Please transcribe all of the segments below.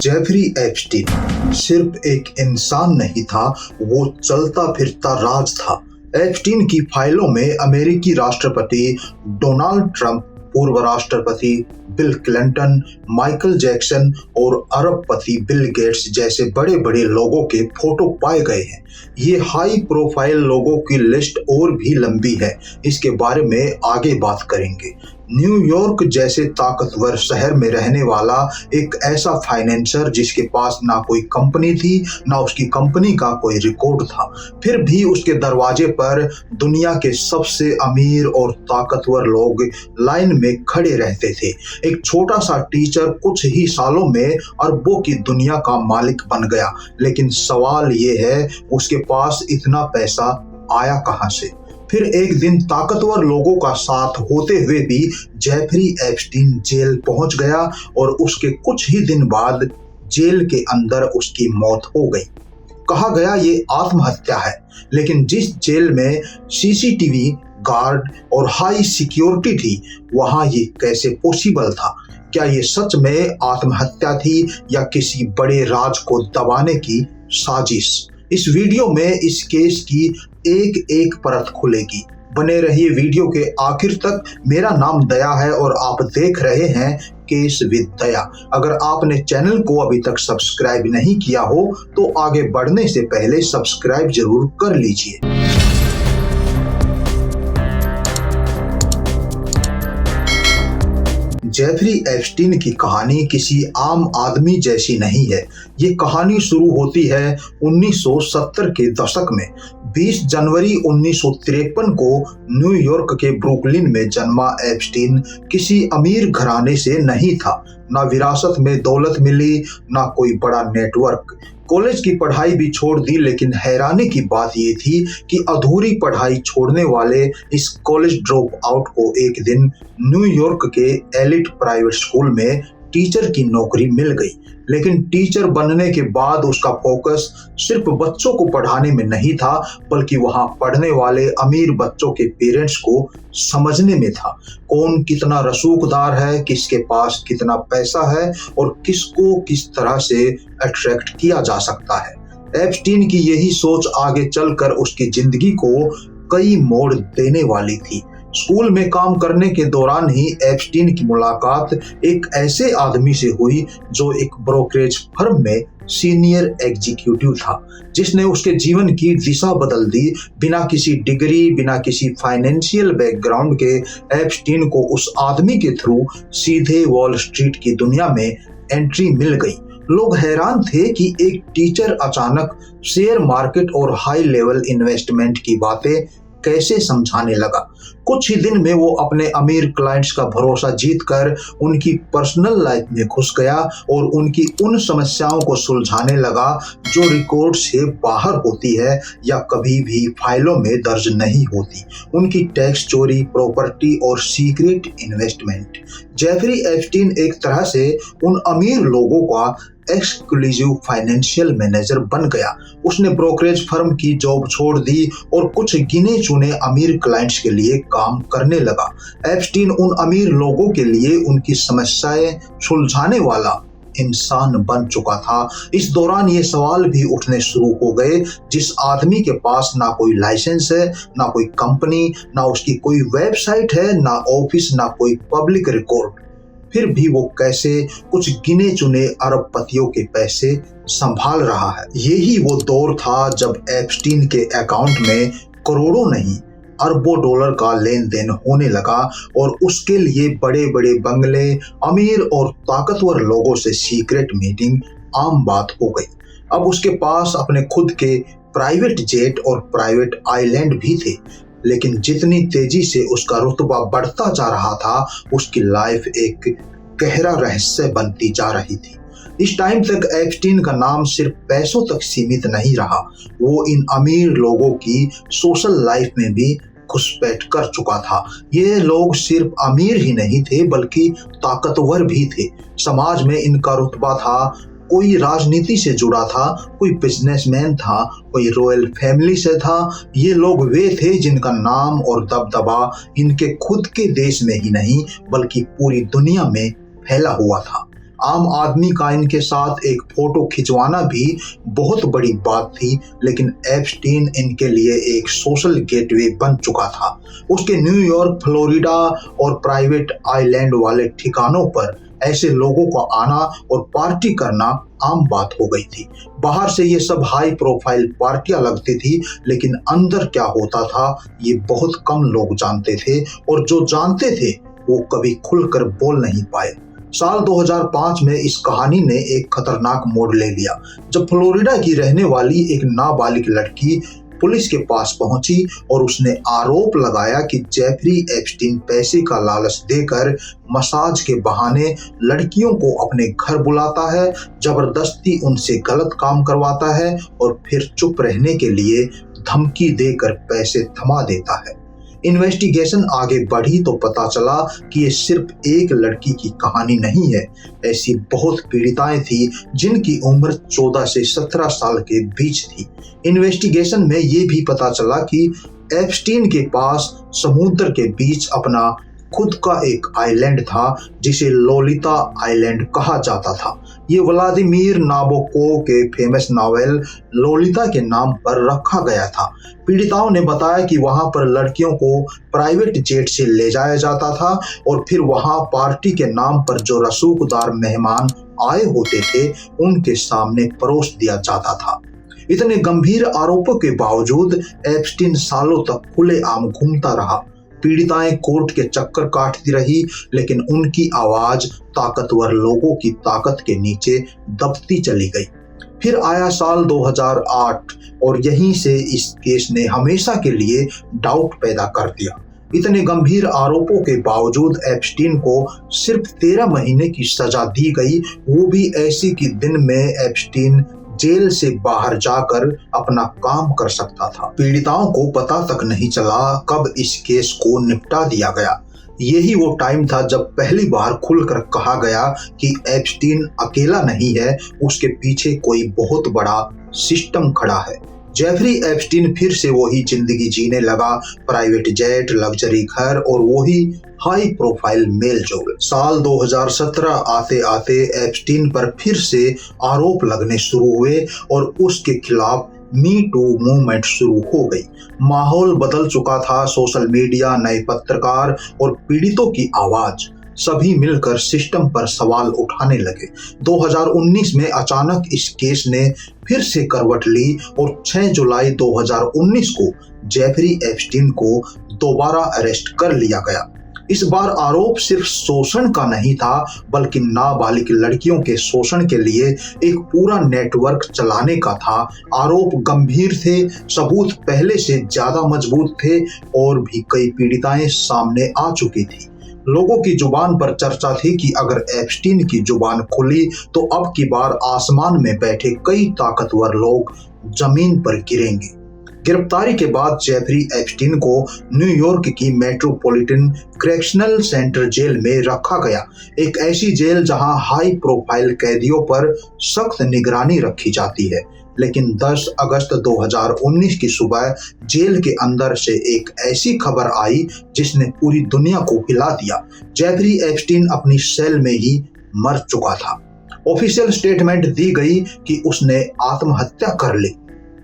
Jeffrey Epstein सिर्फ एक इंसान नहीं था, वो चलता फिरता राज था। एप्स्टीन की फाइलों में अमेरिकी राष्ट्रपति डोनाल्ड ट्रंप, पूर्व राष्ट्रपति बिल क्लिंटन, माइकल जैक्सन और अरबपति बिल गेट्स जैसे बड़े बड़े लोगों के फोटो पाए गए हैं। ये हाई प्रोफाइल लोगों की लिस्ट और भी लंबी है, इसके बारे में आगे बात करेंगे। न्यूयॉर्क जैसे ताकतवर शहर में रहने वाला एक ऐसा फाइनेंसर जिसके पास ना कोई कंपनी थी, ना उसकी कंपनी का कोई रिकॉर्ड था, फिर भी उसके दरवाजे पर दुनिया के सबसे अमीर और ताकतवर लोग लाइन में खड़े रहते थे। एक छोटा सा टीचर कुछ ही सालों में अरबों की दुनिया का मालिक बन गया, लेकिन सवाल ये है उसके पास इतना पैसा आया कहां से। फिर एक दिन ताकतवर लोगों का साथ होते हुए भी जेफरी एप्स्टीन जेल पहुंच गया और उसके कुछ ही दिन बाद जेल के अंदर उसकी मौत हो गई। कहा गया ये आत्महत्या है, लेकिन जिस जेल में सीसीटीवी गार्ड और हाई सिक्योरिटी थी, वहां ये कैसे पॉसिबल था? क्या ये सच में आत्महत्या थी या किसी बड़े राज को दबाने की साजिश? इस वीडियो में इस केस की एक एक परत खुलेगी। बने रहिए वीडियो के आखिर तक। मेरा नाम दया है और आप देख रहे हैं केस विद दया। अगर आपने चैनल को अभी तक सब्सक्राइब नहीं किया हो तो आगे बढ़ने से पहले सब्सक्राइब जरूर कर लीजिए। जेफरी एप्स्टीन की कहानी किसी आम आदमी जैसी नहीं है। ये कहानी शुरू होती है 1970 के दशक में। 20 जनवरी 1953 को न्यूयॉर्क के ब्रुकलिन में जन्मा एप्स्टीन किसी अमीर घराने से नहीं था। ना विरासत में दौलत मिली, ना कोई बड़ा नेटवर्क। कॉलेज की पढ़ाई भी छोड़ दी, लेकिन हैरानी की बात ये थी कि अधूरी पढ़ाई छोड़ने वाले इस कॉलेज ड्रॉप आउट को एक दिन न्यूयॉर्क के एलिट प्राइवेट स्कूल में टीचर की नौकरी मिल गई। लेकिन टीचर बनने के बाद उसका फोकस सिर्फ बच्चों को पढ़ाने में नहीं था, बल्कि वहां पढ़ने वाले अमीर बच्चों के पेरेंट्स को समझने में था। कौन कितना रसूखदार है, किसके पास कितना पैसा है और किसको किस तरह से अट्रैक्ट किया जा सकता है। एप्स्टीन की यही सोच आगे चलकर उसकी जिंदगी को कई मोड़ देने वाली थी। स्कूल में काम करने के दौरान ही एप्स्टीन की मुलाकात एक ऐसे आदमी से हुई जो एक ब्रोकरेज फर्म में सीनियर एग्जीक्यूटिव था, जिसने उसके जीवन की दिशा बदल दी। बिना किसी डिग्री, बिना किसी फाइनेंशियल बैकग्राउंड के एप्स्टीन को उस आदमी के थ्रू सीधे वॉल स्ट्रीट की दुनिया में एंट्री मिल गई। लोग हैरान थे कि एक टीचर अचानक शेयर मार्केट और हाई लेवल इन्वेस्टमेंट की बातें कैसे समझाने लगा। कुछ ही दिन में वो अपने अमीर क्लाइंट्स का भरोसा जीतकर उनकी पर्सनल लाइफ में घुस गया और उनकी उन समस्याओं को सुलझाने लगा जो रिकॉर्ड से बाहर होती है या कभी भी फाइलों में दर्ज नहीं होती। उनकी टैक्स चोरी, प्रॉपर्टी और सीक्रेट इन्वेस्टमेंट। जेफरी एप्स्टीन एक तरह से उन अमीर लोगों का एक्सक्लूसिव फाइनेंशियल मैनेजर बन गया। उसने ब्रोकरेज फर्म की जॉब छोड़ दी और कुछ गिने चुने अमीर क्लाइंट्स के लिए काम करने लगा। एप्स्टीन उन अमीर लोगों के लिए उनकी समस्याएं सुलझाने वाला इंसान बन चुका था। इस दौरान ये सवाल भी उठने शुरू हो गए, जिस आदमी के पास ना कोई लाइसेंस है, ना कोई कंपनी, ना उसकी कोई वेबसाइट है, ना ऑफिस, ना कोई पब्लिक रिकॉर्ड, फिर भी वो कैसे कुछ गिने चुने अरबपतियों के पैसे संभाल रहा है। यही वो दौर था जब एप्स्टीन के अकाउंट में करोड़ों नहीं अरबों डॉलर का लेन देन होने लगा और उसके लिए बड़े बड़े बंगले, अमीर और ताकतवर लोगों से सीक्रेट मीटिंग आम बात हो गई। अब उसके पास अपने खुद के प्राइवेट जेट और प्राइवेट आइलैंड भी थे, लेकिन जितनी तेजी से उसका रुतबा बढ़ता जा रहा था, उसकी लाइफ एक गहरा रहस्य बनती जा रही थी। इस टाइम तक एप्स्टीन का नाम सिर्फ पैसों तक सीमित नहीं रहा, वो इन अमीर लोगों की सोशल लाइफ में भी घुसपैठ कर चुका था। ये लोग सिर्फ अमीर ही नहीं थे, बल्कि ताकतवर भी थे। समाज में इनका रुतबा था। कोई राजनीति से जुड़ा था, कोई बिजनेसमैन था, कोई रॉयल फैमिली से था। ये लोग वे थे जिनका नाम और दबदबा इनके खुद के देश में ही नहीं, बल्कि पूरी दुनिया में फैला हुआ था। आम आदमी का इनके साथ एक फोटो खिंचवाना भी बहुत बड़ी बात थी, लेकिन एप्स्टीन इनके लिए एक सोशल गेटवे बन चुका था। उसके न्यूयॉर्क, फ्लोरिडा और प्राइवेट आइलैंड वाले ठिकानों पर ऐसे लोगों का आना और पार्टी करना आम बात हो गई थी। बाहर से ये सब हाई प्रोफाइल पार्टियां लगती थी, लेकिन अंदर क्या होता था ये बहुत कम लोग जानते थे, और जो जानते थे वो कभी खुलकर बोल नहीं पाए। साल 2005 में इस कहानी ने एक खतरनाक मोड़ ले लिया, जब फ्लोरिडा की रहने वाली एक नाबालिग लड़की पुलिस के पास पहुंची और उसने आरोप लगाया कि जेफरी एप्स्टीन पैसे का लालच देकर मसाज के बहाने लड़कियों को अपने घर बुलाता है, जबरदस्ती उनसे गलत काम करवाता है और फिर चुप रहने के लिए धमकी देकर पैसे थमा देता है। इन्वेस्टिगेशन आगे बढ़ी तो पता चला कि ये सिर्फ एक लड़की की कहानी नहीं है। ऐसी बहुत पीड़िताएं थी जिनकी उम्र 14 से 17 साल के बीच थी। इन्वेस्टिगेशन में ये भी पता चला कि एप्स्टीन के पास समुद्र के बीच अपना खुद का एक आइलैंड था जिसे लोलिता आइलैंड कहा जाता था। ये व्लादिमीर नाबोकोव के फेमस नॉवेल लोलिता के नाम पर रखा गया था। पीड़िताओं ने बताया कि वहां पर लड़कियों को प्राइवेट जेट से ले जाया जाता था और फिर वहां पार्टी के नाम पर जो रसूखदार मेहमान आए होते थे उनके सामने परोस दिया जाता था। इतने गंभीर आरोपों के बावजूद एप्स्टीन सालों तक खुलेआम घूमता रहा। पीड़िताएं कोर्ट के चक्कर काटती रही, लेकिन उनकी आवाज ताकतवर लोगों की ताकत के नीचे दबती चली गई। फिर आया साल 2008 और यहीं से इस केस ने हमेशा के लिए डाउट पैदा कर दिया। इतने गंभीर आरोपों के बावजूद एप्स्टीन को सिर्फ 13 महीने की सजा दी गई, वो भी ऐसी कि दिन में एप्स्टीन जेल से बाहर जाकर अपना काम कर सकता था। पीड़िताओं को पता तक नहीं चला कब इस केस को निपटा दिया गया। यही वो टाइम था जब पहली बार खुलकर कहा गया कि एप्स्टीन अकेला नहीं है, उसके पीछे कोई बहुत बड़ा सिस्टम खड़ा है। जेफरी एप्स्टीन फिर से वही जिंदगी जीने लगा, प्राइवेट जेट, लग्जरी घर और वही हाई प्रोफाइल मेल जोल। साल 2017 आते आते एप्स्टीन पर फिर से आरोप लगने शुरू हुए और उसके खिलाफ मी टू मूवमेंट शुरू हो गई। माहौल बदल चुका था। सोशल मीडिया, नए पत्रकार और पीड़ितों की आवाज सभी मिलकर सिस्टम पर सवाल उठाने लगे। 2019 में अचानक इस केस ने फिर से करवट ली और 6 जुलाई 2019 को जेफरी एप्स्टीन को दोबारा अरेस्ट कर लिया गया। इस बार आरोप सिर्फ शोषण का नहीं था, बल्कि नाबालिग लड़कियों के शोषण के लिए एक पूरा नेटवर्क चलाने का था। आरोप गंभीर थे, सबूत पहले से ज्यादा मजबूत थे और भी कई पीड़िताएं सामने आ चुकी थी। लोगों की जुबान पर चर्चा थी कि अगर एप्स्टीन की जुबान खुली तो अब की बार आसमान में बैठे कई ताकतवर लोग जमीन पर गिरेंगे। गिरफ्तारी के बाद जेफरी एप्स्टीन को न्यूयॉर्क की मेट्रोपॉलिटन करेक्शनल सेंटर जेल में रखा गया, एक ऐसी जेल जहां हाई प्रोफाइल कैदियों पर सख्त निगरानी रखी जाती है। लेकिन 10 अगस्त 2019 की सुबह जेल के अंदर से एक ऐसी खबर आई जिसने पूरी दुनिया को हिला दिया। जेफरी एप्स्टीन अपनी सेल में ही मर चुका था। ऑफिशियल स्टेटमेंट दी गई कि उसने आत्महत्या कर ली,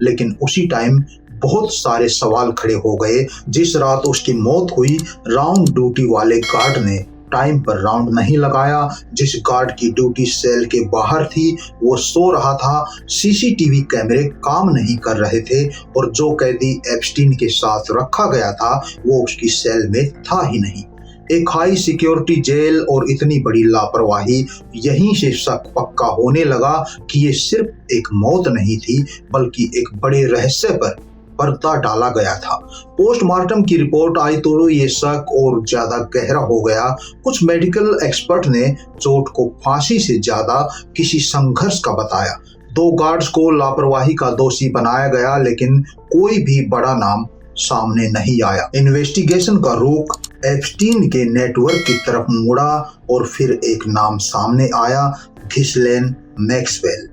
लेकिन उसी टाइम बहुत सारे सवाल खड़े हो गए। जिस रात उसकी मौत हुई, राउंड ड्यूटी वाले गार्ड ने टाइम पर राउंड नहीं लगाया। जिस गार्ड की ड्यूटी सेल के बाहर थी वो सो रहा था। सीसीटीवी कैमरे काम नहीं कर रहे थे और जो कैदी एप्स्टीन के साथ रखा गया था वो उसकी सेल में था ही नहीं। एक हाई सिक्योरिटी जेल और इतनी बड़ी लापरवाही, यहीं से शक पक्का होने लगा कि ये सिर्फ एक मौत नहीं थी, बल्कि एक बड़े रहस्य पर पर्दा डाला गया था। पोस्टमार्टम की रिपोर्ट आई तो ये शक और ज्यादा गहरा हो गया। कुछ मेडिकल एक्सपर्ट ने चोट को फांसी से ज्यादा किसी संघर्ष का बताया। 2 गार्ड्स को लापरवाही का दोषी बनाया गया, लेकिन कोई भी बड़ा नाम सामने नहीं आया। इन्वेस्टिगेशन का रुख एप्स्टीन के नेटवर्क की तरफ मुड़ा और फिर एक नाम सामने आया, घिस्लेन मैक्सवेल।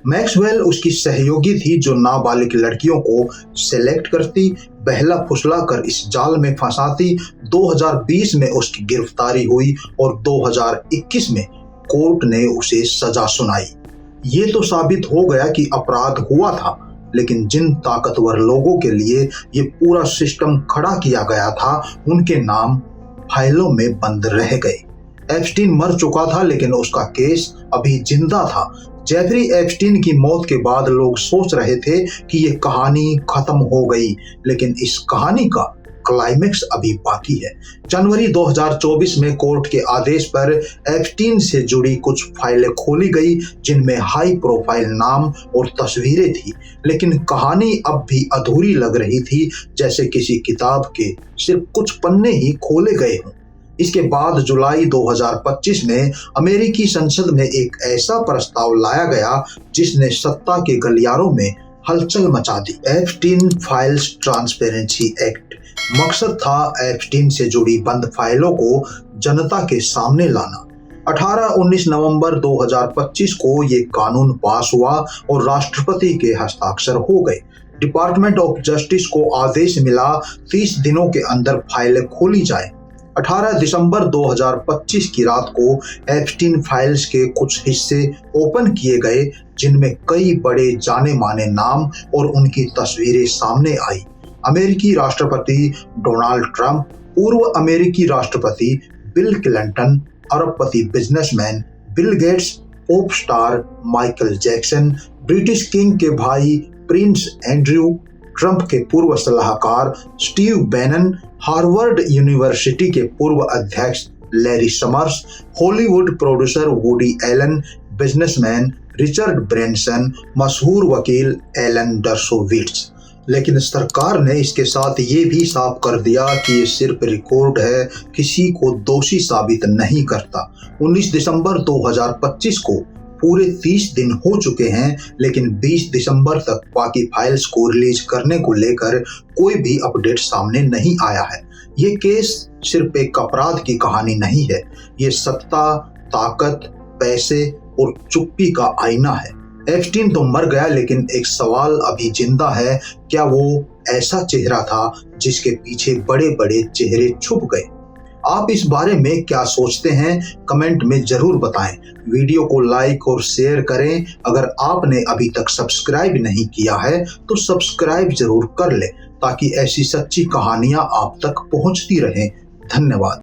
मैक्सवेल उसकी सहयोगी थी जो नाबालिग लड़कियों को सेलेक्ट करती, बहला फुसला कर इस जाल में फंसाती। 2020 में उसकी गिरफ्तारी हुई और 2021 में कोर्ट ने उसे सजा सुनाई। ये तो साबित हो गया कि अपराध हुआ था, लेकिन जिन ताकतवर लोगों के लिए ये पूरा सिस्टम खड़ा किया गया था, उनके नाम फाइलों में बंद रह गए। एप्स्टीन मर चुका था, लेकिन उसका केस अभी जिंदा था। जेफरी एप्स्टीन की मौत के बाद लोग सोच रहे थे कि ये कहानी खत्म हो गई, लेकिन इस कहानी का क्लाइमेक्स अभी बाकी है। जनवरी 2024 में कोर्ट के आदेश पर एप्स्टीन से जुड़ी कुछ फाइलें खोली गई, जिनमें हाई प्रोफाइल नाम और तस्वीरें थी, लेकिन कहानी अब भी अधूरी लग रही थी, जैसे किसी किताब के सिर्फ कुछ पन्ने ही खोले गए हों। इसके बाद जुलाई 2025 में अमेरिकी संसद में एक ऐसा प्रस्ताव लाया गया जिसने सत्ता के गलियारों में हलचल मचा दी। Epstein files transparency act. मकसद था एप्स्टीन से जुड़ी बंद फाइलों को जनता के सामने लाना। 18-19 नवंबर 2025 को ये कानून पास हुआ और राष्ट्रपति के हस्ताक्षर हो गए। डिपार्टमेंट ऑफ जस्टिस को आदेश मिला 30 दिनों के अंदर फाइलें खोली जाए। 18 दिसंबर 2025 की रात को एप्स्टीन फाइल्स के कुछ हिस्से ओपन किए गए, जिनमें कई बड़े जाने माने नाम और उनकी तस्वीरें सामने आई। अमेरिकी राष्ट्रपति डोनाल्ड ट्रंप, पूर्व अमेरिकी राष्ट्रपति बिल क्लिंटन, अरबपति businessman Bill Gates, pop star Michael Jackson, British king के भाई प्रिंस एंड्रयू, ट्रंप के पूर्व सलाहकार स्टीव बैनन, हार्वर्ड यूनिवर्सिटी के पूर्व अध्यक्ष Larry Summers, Hollywood producer Woody Allen, businessman Richard Branson, मशहूर वकील एलन डर्शोविट्ज। लेकिन सरकार ने इसके साथ ये भी साफ कर दिया कि ये सिर्फ रिकॉर्ड है, किसी को दोषी साबित नहीं करता। 19 दिसंबर 2025 को पूरे 30 दिन हो चुके हैं, लेकिन 20 दिसंबर तक बाकी फाइल्स को रिलीज करने को लेकर कोई भी अपडेट सामने नहीं आया है। ये केस सिर्फ एक अपराध की कहानी नहीं है, ये सत्ता, ताकत, पैसे और चुप्पी का आईना है। एप्स्टीन तो मर गया, लेकिन एक सवाल अभी जिंदा है, क्या वो ऐसा चेहरा था जिसके पीछे बड़े बड़े चेहरे छुप गए? आप इस बारे में क्या सोचते हैं? कमेंट में जरूर बताएं। वीडियो को लाइक और शेयर करें। अगर आपने अभी तक सब्सक्राइब नहीं किया है तो सब्सक्राइब जरूर कर लें, ताकि ऐसी सच्ची कहानियां आप तक पहुंचती रहें। धन्यवाद।